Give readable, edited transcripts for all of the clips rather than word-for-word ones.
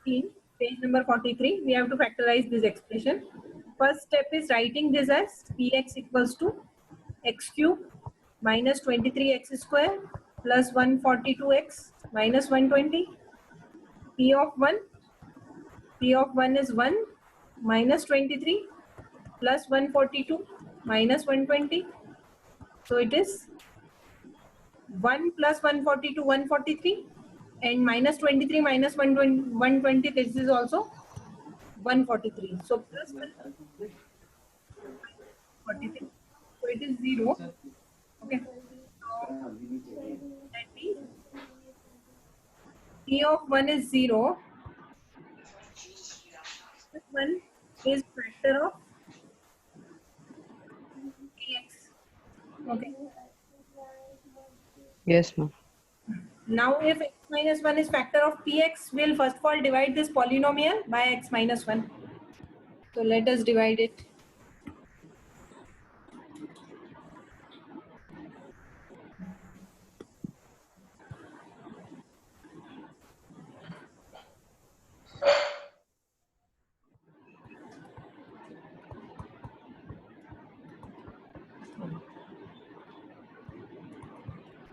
page number 43, we have to factorize this expression. First step is writing this as px equals to x cube minus 23x square plus 142x minus 120. P of 1 is 1 minus 23 plus 142 minus 120. So it is 1 plus 142, 143, and minus 23 minus 120, this is also 143. So plus 143. So it is 0. Okay. So that means P of 1 is 0. This one is factor of Px. Okay. Yes, ma'am. Now if x minus 1 is factor of Px, we'll first of all divide this polynomial by x minus 1. So let us divide it.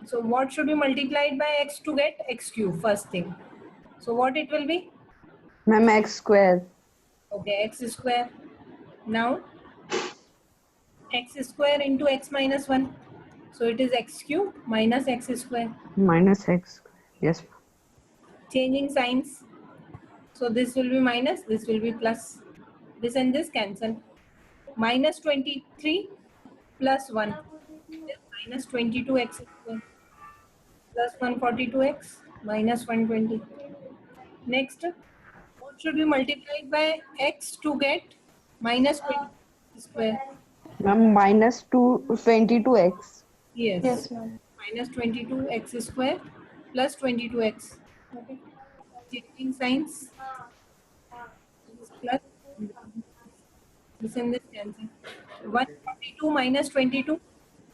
So what should be multiplied by x to get x cube, first thing? So what it will be? Ma'am, x square. Okay, x square. Now x square into x minus 1. So it is x cube minus x square. Minus x square. Yes, ma'am. Changing signs. So this will be minus, this will be plus. This and this cancel. Minus 23 plus 1 is minus 22x square plus 142x minus 120. Next, what should be multiplied by x to get minus 20 square? Ma'am, minus 22x. Yes. Yes, ma'am. Minus 22x square plus 22x. Okay. Changing signs. Plus this and this cancel. 142 minus 22.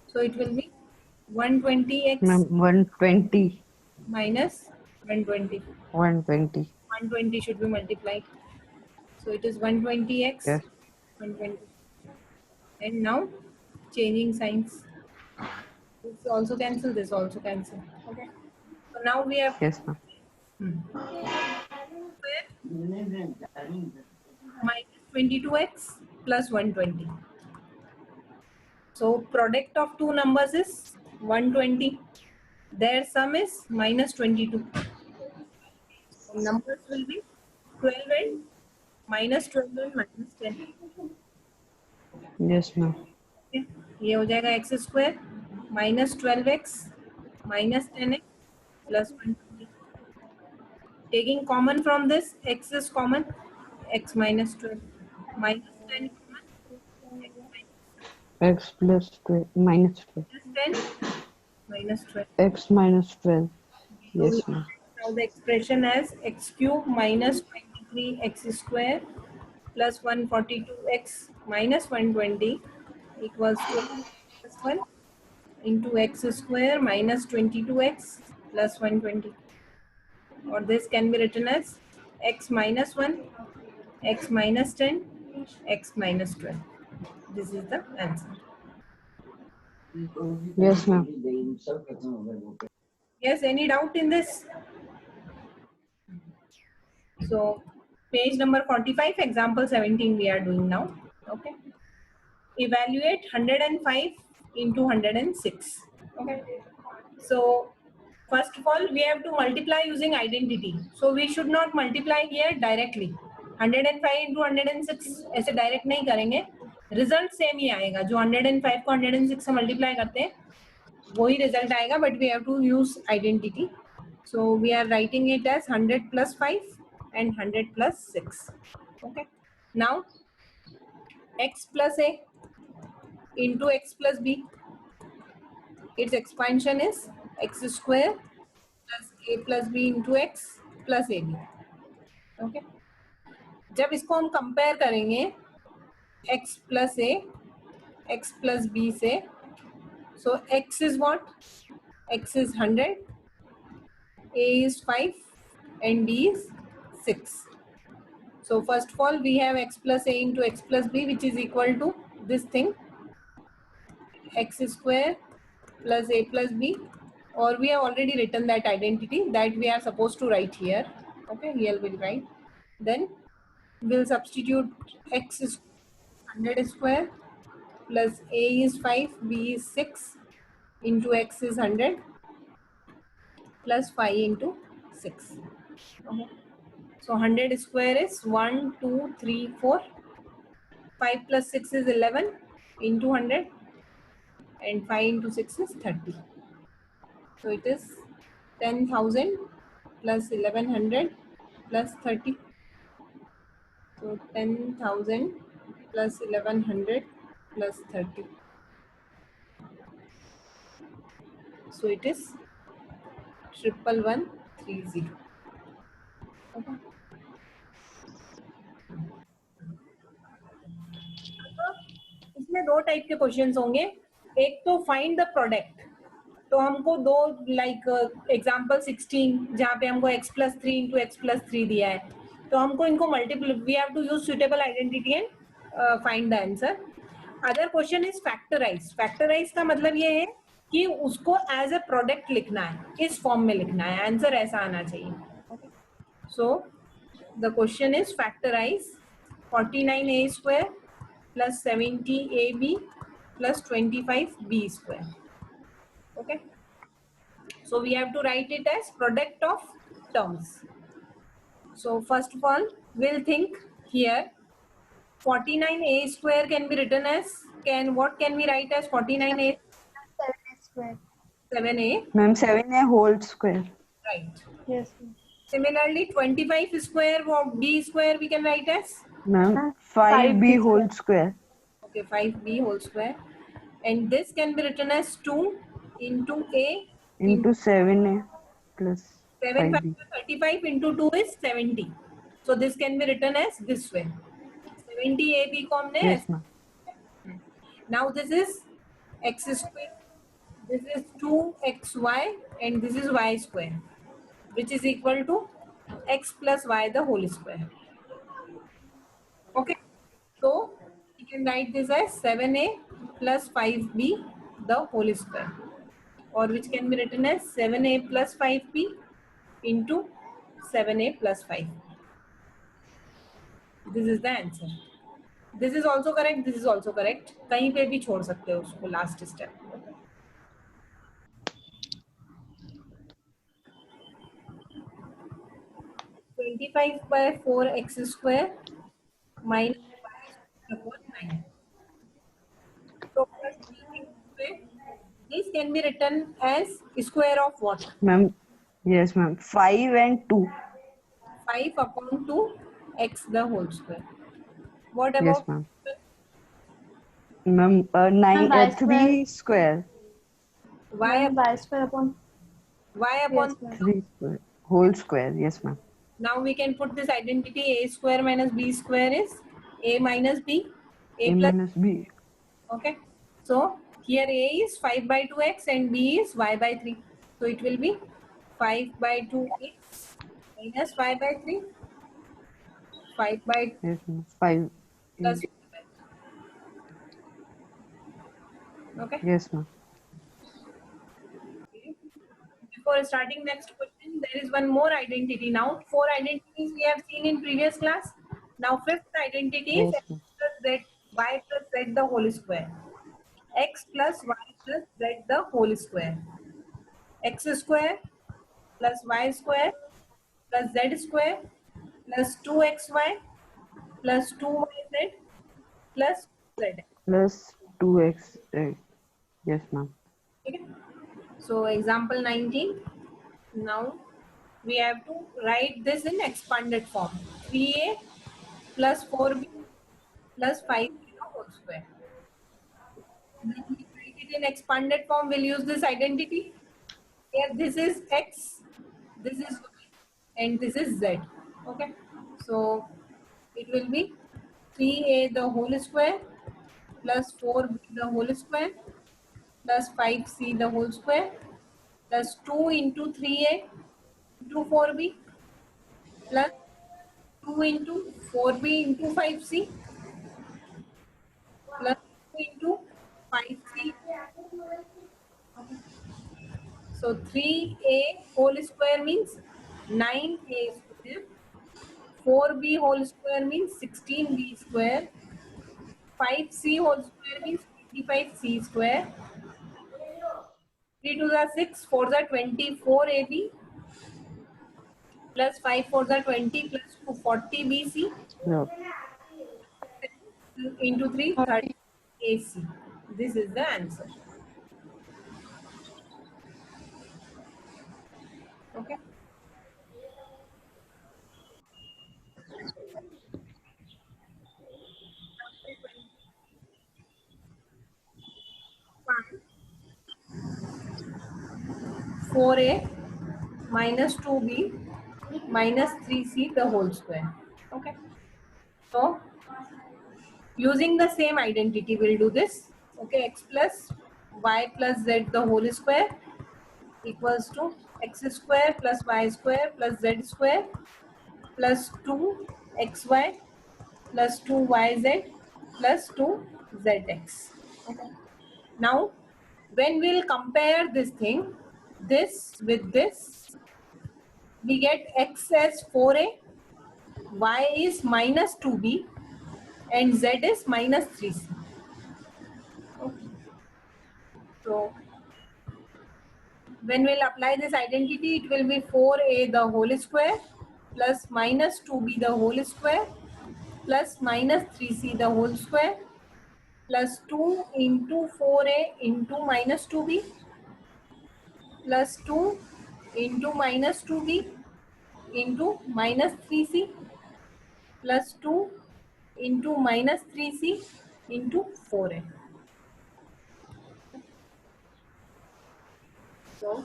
So it will be 120x Ma'am, 120. minus 120. 120. 120 should be multiplied. So it is 120x. Yes. 120. And now changing signs. This also cancel, this also cancel. Okay. So now we have Yes, ma'am. minus 22x plus 120. So product of two numbers is 120. Their sum is minus 22. So numbers will be 12 and minus 12 and minus 10. Yes, ma'am. Okay. ये हो जाएगा x square minus 12x minus 10x plus 120. Taking common from this, x is common, x minus 12 minus 10 common, X plus 12. Minus 12. minus 10 minus 12. X minus 12. Yes, ma'am. Now the expression as x cube minus 23x square plus 142x minus 120 equals to plus 1 into x square minus 22x plus 120. Or this can be written as x minus 1, x minus 10, x minus 12. This is the answer. Yes, ma'am. Yes, any doubt in this? So page number 45, example 17 we are doing now. Okay. Evaluate 105 into 106. Okay. So first of all, we have to multiply using identity. So we should not multiply here directly. 105 into 106 ऐसे direct नहीं करेंगे. Result same ही आएगा. जो 105 को 106 से multiply करते हैं वही रिजल्ट आएगा, but we have to use identity. So we are writing it as 100 plus 5 and 100 plus 6. Okay. Now x plus a into x plus b. Its expansion is x square plus a plus b into x plus ab. Okay. जब इसको हम compare करेंगे x plus a, x plus b से, so x is what? X is 100, a is 5 and b is 6. So first of all, we have x plus a into x plus b, which is equal to this thing, x square plus a plus b, or we have already written that identity that we are supposed to write here. Okay, here we'll write. Then we'll substitute x is 100 square plus a is 5, b is 6 into x is 100 plus 5 into 6. Okay. So 100 square is 1, 2, 3, 4. 5 plus 6 is 11 into 100 and 5 into 6 is 30. So it is 10,000 plus 1100 plus 30. So 10,000 plus 1100 plus 30. So it is 11130. Okay. इसमें दो type के questions होंगे. एक तो find the product. तो हमको दो like example 16 जहाँ पे हमको x plus 3 into x plus 3 दिया है, तो हमको इनको multiple we have to use suitable identity and find the answer. Other question is factorize. Factorize का मतलब ये है कि उसको एज ए प्रोडक्ट लिखना है, इस फॉर्म में लिखना है, आंसर ऐसा आना चाहिए. So the question is factorize 49a square plus 70ab plus 25b square. Okay, so we have to write it as product of terms. So first of all, we'll think here 49a square can be written as, what can we write as 49a? 7 square. 7a. Ma'am, 7a whole square. Right. Yes. Similarly, 25 square or b square we can write as? Ma'am, 5b whole square. Okay, 5b whole square. And this can be written as 2 into a Into 7a plus 7 5b. 35 into 2 is 70. So this can be written as this way. 70ab को हमने Yes, ma'am. now this is x square, this is 2xy and this is y square, which is equal to x plus y the whole square. Okay, so you can write this as 7a plus 5b the whole square, or which can be written as 7a plus 5b into 7a plus 5. This is the answer. This is also correct. This is also correct. कहीं पे भी छोड़ सकते हो उसको last step. 25 by 4x square minus 5 upon 9. So this can be written as square of what? Ma'am, yes, ma'am. 5 and 2. 5 upon 2 x the whole square. What Yes, about ma'am. Ma'am, 9, y 3 square. y upon Y square upon y upon yes, ma'am. 3 square. Whole square. Yes, ma'am. Now we can put this identity a square minus b square is a minus b, A plus. minus b. Okay, so here a is 5 by 2x and b is y by 3. So it will be 5 by 2x minus 5 by 3, 5 by 2 Yes, ma'am. 5. plus 6 by 3. Okay. Yes, ma'am. Before starting next question, there is one more identity. Now 4 identities we have seen in previous class. Now 5th identity is Yes, x plus z, y plus z the whole square. X plus y plus z the whole square. X square plus y square plus z square plus 2xy plus 2yz plus z. Plus 2x. Yes, ma'am. Okay. So example 19. Now we have to write this in expanded form. 3a plus 4b plus 5b whole square. When we write it in expanded form, we'll use this identity. Here this is x, this is y, and this is z. Okay. So it will be 3a the whole square plus 4b the whole square plus 5c the whole square plus 2 into 3a into 4b plus 2 into 4b into 5c plus 2 into 5c. So 3a whole square means 9a square. 4b whole square means 16b square. 5c whole square means 25c square. 3 to the 6, 4 the 24ab plus 5 4 the 20 plus 2 40bc Yeah. into 3 30 ac. This is the answer. Okay. Fine. 4a minus 2b minus 3c the whole square. Okay. So using the same identity, we'll do this. Okay, x plus y plus z the whole square equals to x square plus y square plus z square plus 2xy plus 2yz plus 2zx. Okay. Now, when we'll compare this thing, this with this, we get x as 4a, y is minus 2b, and z is minus 3c. Okay. So, when we'll apply this identity, it will be 4a the whole square plus minus 2b the whole square plus minus 3c the whole square plus 2 into 4a into minus 2b plus 2 into minus 2b into minus 3c plus 2 into minus 3c into 4a. So,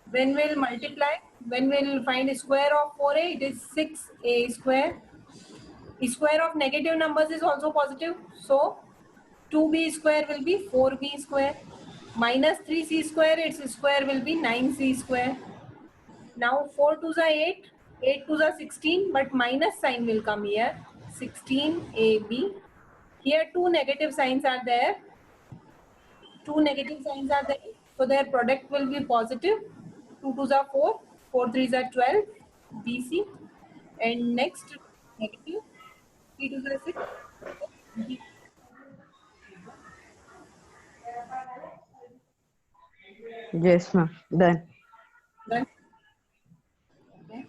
when we'll multiply, when we'll find square of 4a, it is 6a square. Square of negative numbers is also positive. So, 2b square will be 4b square. Minus 3c square, its square will be 9c square. Now 4 to the 8, 8 to the 16, but minus sign will come here. 16ab. Here two negative signs are there. Two negative signs are there. So their product will be positive. 2 to the 4, 4 3 is 12, BC. And next negative, 3 to the 6, B. Yes, ma'am. Done. Done. Okay.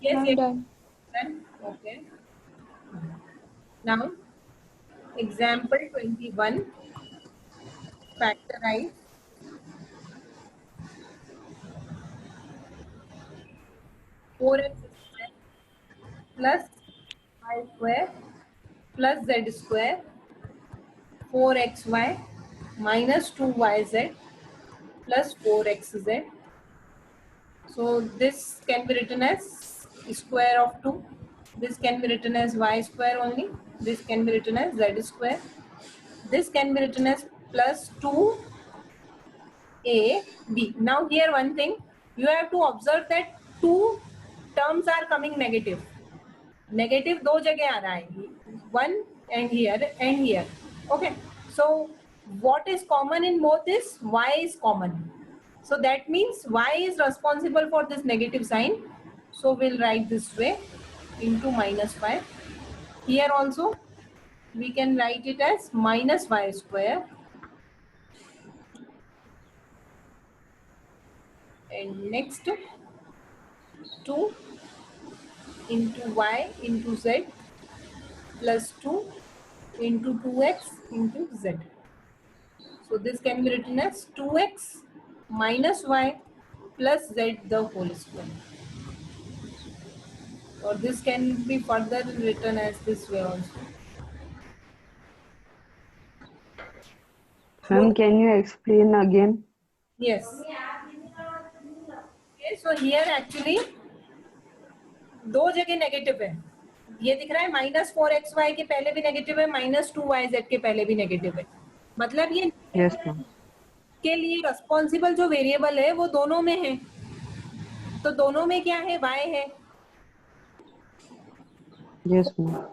Yes, Ma'am, yes. done. Done. Okay. Now, example 21, factorize 4x square plus y square plus z square 4xy minus 2yz plus 4xz. So this can be written as square of 2. This can be written as y square only. This can be written as z square. This can be written as plus 2ab. Now here one thing, you have to observe that two terms are coming negative. Negative दो जगह आ रहा है, one and here. Okay, so what is common in both is y is common. So that means y is responsible for this negative sign. So we'll write this way into minus 5. Here also we can write it as minus y square. And next 2 into y into z plus 2 into 2x into z. So this can be written as 2x minus y plus z the whole square. Or this can be further written as this way also. Ma'am, can you explain again? Yes. Okay, so here actually दो जगह negative है. ये दिख रहा है minus 4xy के पहले भी नेगेटिव है, माइनस 2yz के पहले भी नेगेटिव है. मतलब ये Yes, ma'am. के लिए रिस्पॉन्सिबल जो वेरिएबल है वो दोनों में है, तो दोनों में क्या है, y है Yes, ma'am.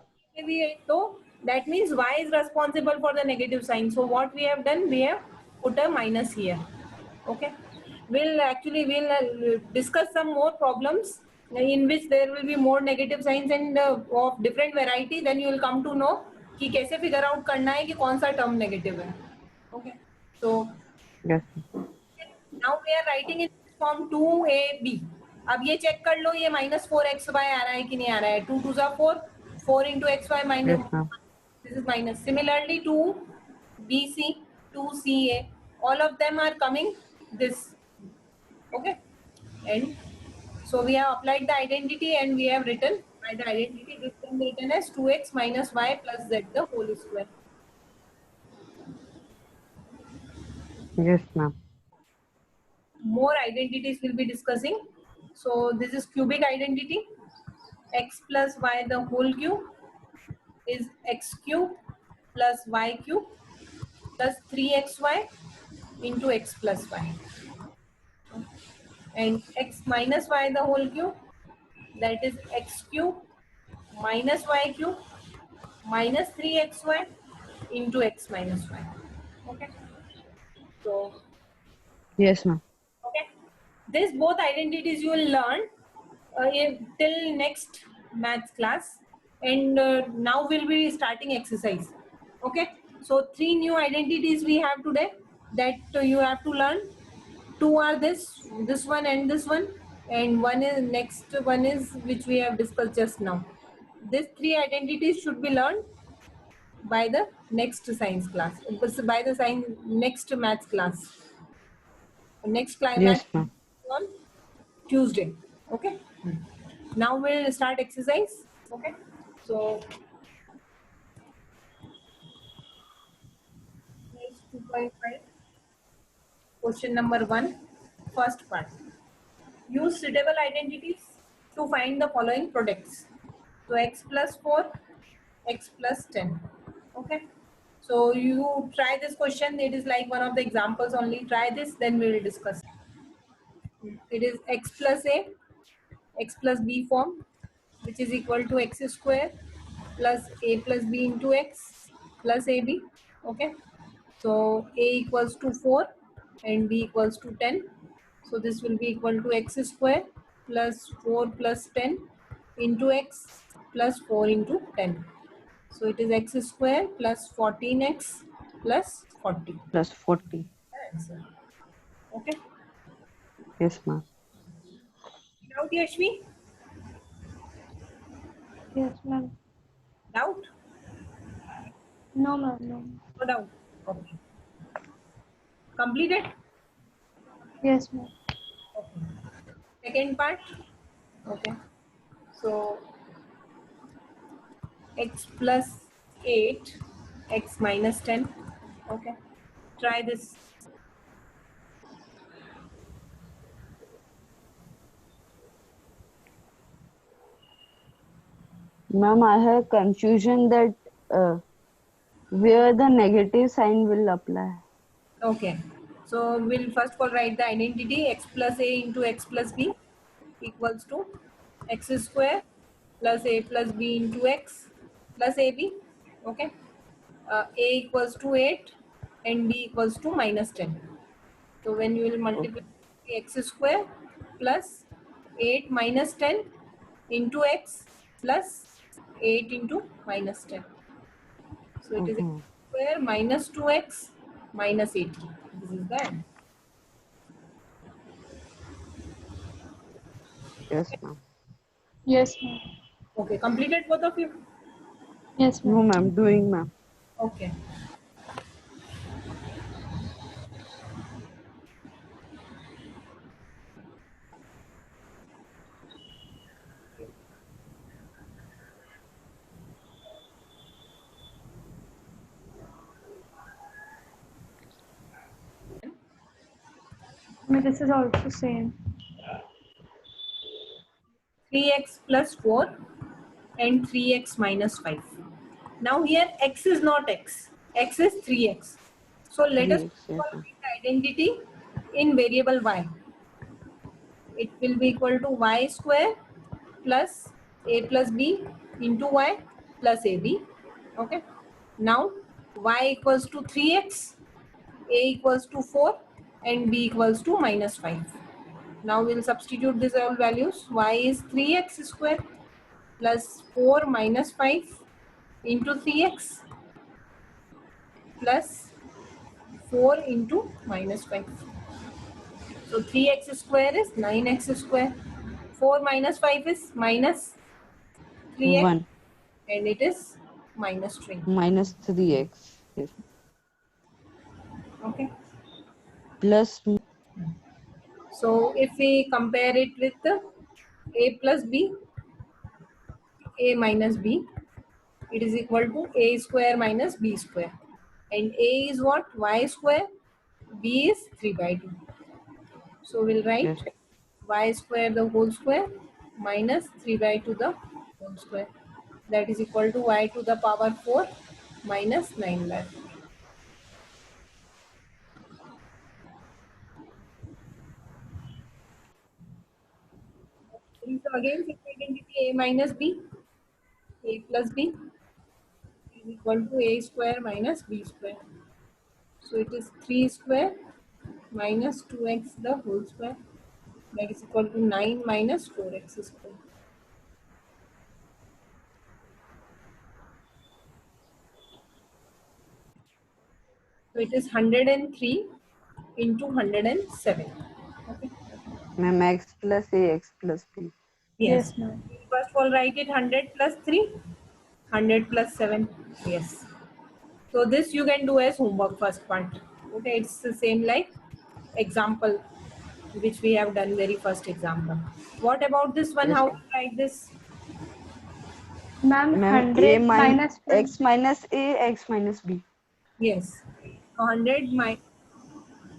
भी है, तो that means y is responsible for the negative sign. So what we have done, we have put a minus here. Okay, we'll discuss some more problems in which there will be more negative signs and of different variety. Then you will come to know कि कैसे figure out करना है कि कौन सा term negative है. Okay, so Yes, ma'am. now we are writing in form 2ab. अब ये चेक कर लो ये -4xy आ रहा है कि नहीं आ रहा है. 2 2 जा 4, 4 into xy Yes, minus, ma'am. this is minus. Similarly 2bc, 2ca, all of them are coming this. Okay, and so we have applied the identity and we have written by the identity this can be written as 2x minus y plus z the whole square. Yes, ma'am. More identities we'll be discussing. So this is cubic identity. X plus y the whole cube is x cube plus y cube plus 3xy into x plus y, and x minus y the whole cube, that is x cube minus y cube minus 3xy into x minus y. Okay, so Yes, ma'am. okay, this both identities you will learn till next maths class, and now we'll be starting exercise. Okay, so 3 new identities we have today that you have to learn. 2 are this one and this one, and one is next one is which we have discussed just now. These 3 identities should be learned by the next science class, by the next maths class. Next Yes, climax ma'am. on Tuesday. Okay. Now we'll start exercise. Okay. So page 2.5. Question number 1. First part. Use suitable identities to find the following products. So x plus 4, x plus 10. Okay. So you try this question. It is like one of the examples only. Try this, then we will discuss. It is x plus a, x plus b form, which is equal to x square plus a plus b into x plus ab. Okay, so a equals to 4 and b equals to 10. So this will be equal to x square plus 4 plus 10 into x plus 4 into 10. So it is x square plus 14x plus 40. Plus 40. Answer. Okay. Yes, ma'am. Doubt, Yashvi? Yes, ma'am. Doubt? No, ma'am. No. No doubt. Okay. Completed? Yes, ma'am. Okay. Second part. Okay. So x plus 8, x minus 10. Okay. Try this. Ma'am, I have confusion that where the negative sign will apply. Okay. So we'll first of all write the identity x plus a into x plus b equals to x square plus a plus b into x plus ab. Okay. A equals to 8 and b equals to minus 10. So when you will multiply x square plus 8 minus 10 into x plus 8 into minus 10. So it is x Okay. square minus 2x minus 80. This is the answer. Yes, ma'am. Yes, ma'am. Okay, completed both of you? Yes, No, ma'am. ma'am. Doing, ma'am. Okay. Ma'am, this is also same. 3x plus 4 and 3x minus 5. Now here x is not x. X is 3x. So let us 3x, yes, solve ma'am. the identity in variable y. It will be equal to y square plus a plus b into y plus ab. Okay. Now y equals to 3x, a equals to 4, and b equals to minus 5. Now we'll substitute these all values. Y is 3x square plus 4 minus 5 into 3x plus 4 into minus 5. So 3x square is 9x square. 4 minus 5 is minus 3x 1 and it is minus 3. minus 3x, yes, Okay. plus So if we compare it with the a plus b, a minus b, it is equal to a square minus b square. And a is what? Y square. B is 3 by 2. So we'll write yes, y square the whole square minus 3 by 2 the whole square. That is equal to y to the power 4 minus 9 by 4. So again, fixed identity a minus b, a plus b is equal to a square minus b square. So it is 3 square minus 2x the whole square. That is equal to 9 minus 4x square. So it is 103 into 107. Okay. ma'am, x plus a, x plus b. Yes. Yes, ma'am. First of all, write it 100 plus 3, 100 plus 7. Yes. So this you can do as homework first part. Okay, it's the same like example which we have done very first example. What about this one? Yes, How to write this? Ma'am, ma'am, a 100 min minus x minus a, x minus b. Yes. 100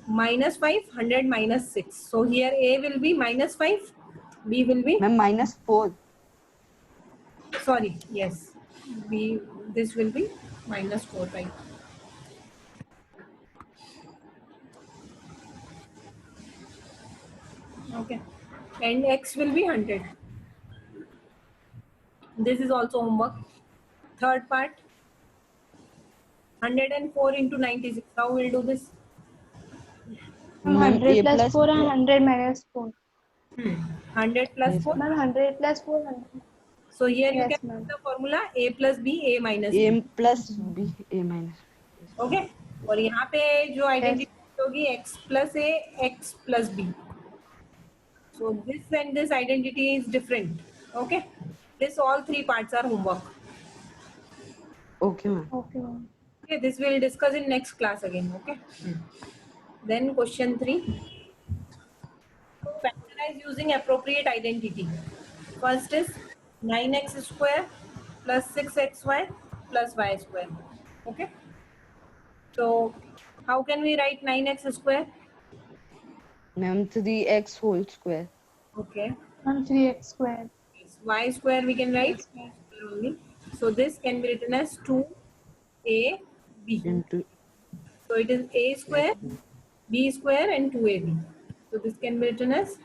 minus 5, 100 minus 6. So here A will be minus 5, B will be, Ma'am, minus 4. sorry, yes, B, this will be minus 4, right? Okay. And X will be 100. This is also homework. Third part, 104 into 96. How we'll do this? Ma'am, Ma'am, 100 a plus plus 4 and b. 100 minus 4. 100 plus Yes, 4. ma'am. Ma'am, 100 plus 4. 100. So here you can Yes, put ma'am. the formula A plus B, A minus B. a plus b, a minus b. Yes, okay और यहाँ पे जो Yes. Identity होगी x plus a, x plus b. So this and this identity is different. Okay. This all three parts are homework. okay, ma'am. Okay, ma'am. Okay. This we'll discuss in next class again. Okay. Then question 3. Factorize using appropriate identity. First is 9x square plus 6xy plus y square. Okay. So how can we write 9x square? Ma'am, 3x whole square. Okay. Ma'am, 3x squared. Y square we can write Yes, ma'am. only. So this can be written as 2ab. Into, So it is a yes, square, ma'am. b square and 2ab. So this can be written as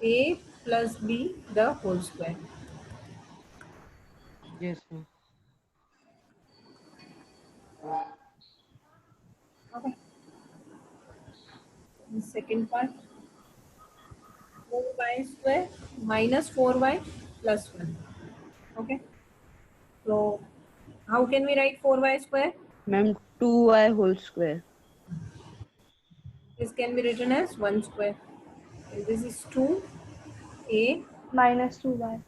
a plus b the whole square. Yes, ma'am. Okay. The second part, 4y square minus 4y plus 1. Okay. So how can we write 4y square? Ma'am, 2y whole square. This can be written as 1 square. And this is 2a Minus 2y.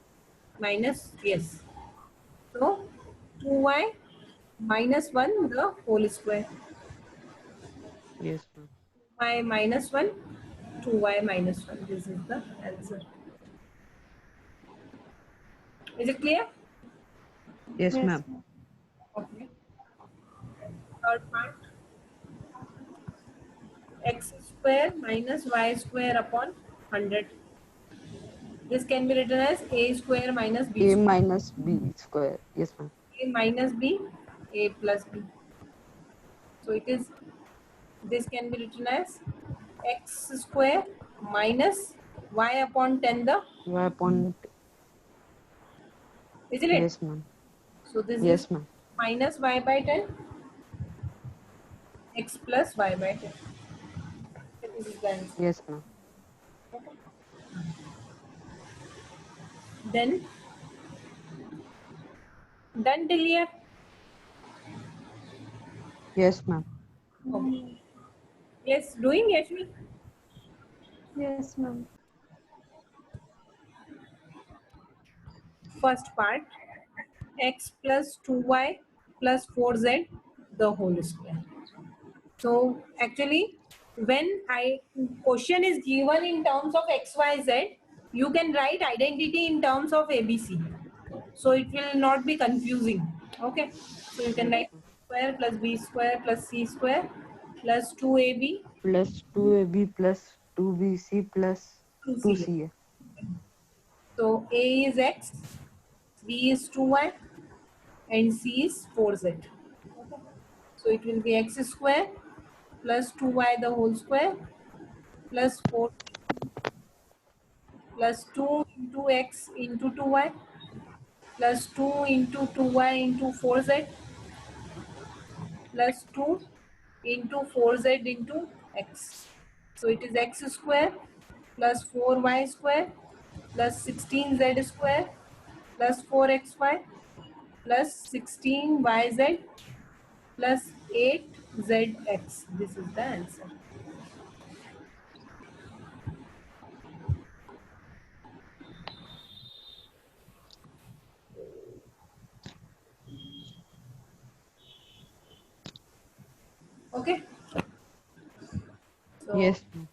minus, yes. So 2y minus 1 the whole square. Yes, ma'am. Y minus 1, 2y minus 1. This is the answer. Is it clear? Yes, Yes, ma'am. ma'am. Okay. Third part, x square minus y square upon 100. This can be written as a square minus b A square. minus b square. Yes, ma'am. A minus b, a plus b. So it is this can be written as x square minus y upon 10 the, Y upon isn't it? yes, ma'am. So this is Yes, ma'am. minus y by 10 x plus y by 10. So this is the answer. Yes, ma'am. Then done till here. Yes, ma'am. Okay. Yes, doing Yashmi. Yes, ma'am. First part, x plus 2y plus 4z the whole square. So actually, when question is given in terms of x, y, z, you can write identity in terms of ABC. So it will not be confusing. Okay. So you can write square plus b square plus c square plus 2ab Plus 2ab plus 2bc plus 2ca. 2ca. So a is x, b is 2y, and c is 4z. Okay. So it will be x square plus 2y the whole square plus 4 plus 2 into x into 2y plus 2 into 2y into 4z plus 2 into 4z into x. So it is x square plus 4y square plus 16z square plus 4xy plus 16yz plus 8zx. This is the answer. Okay. So Yes, ma'am.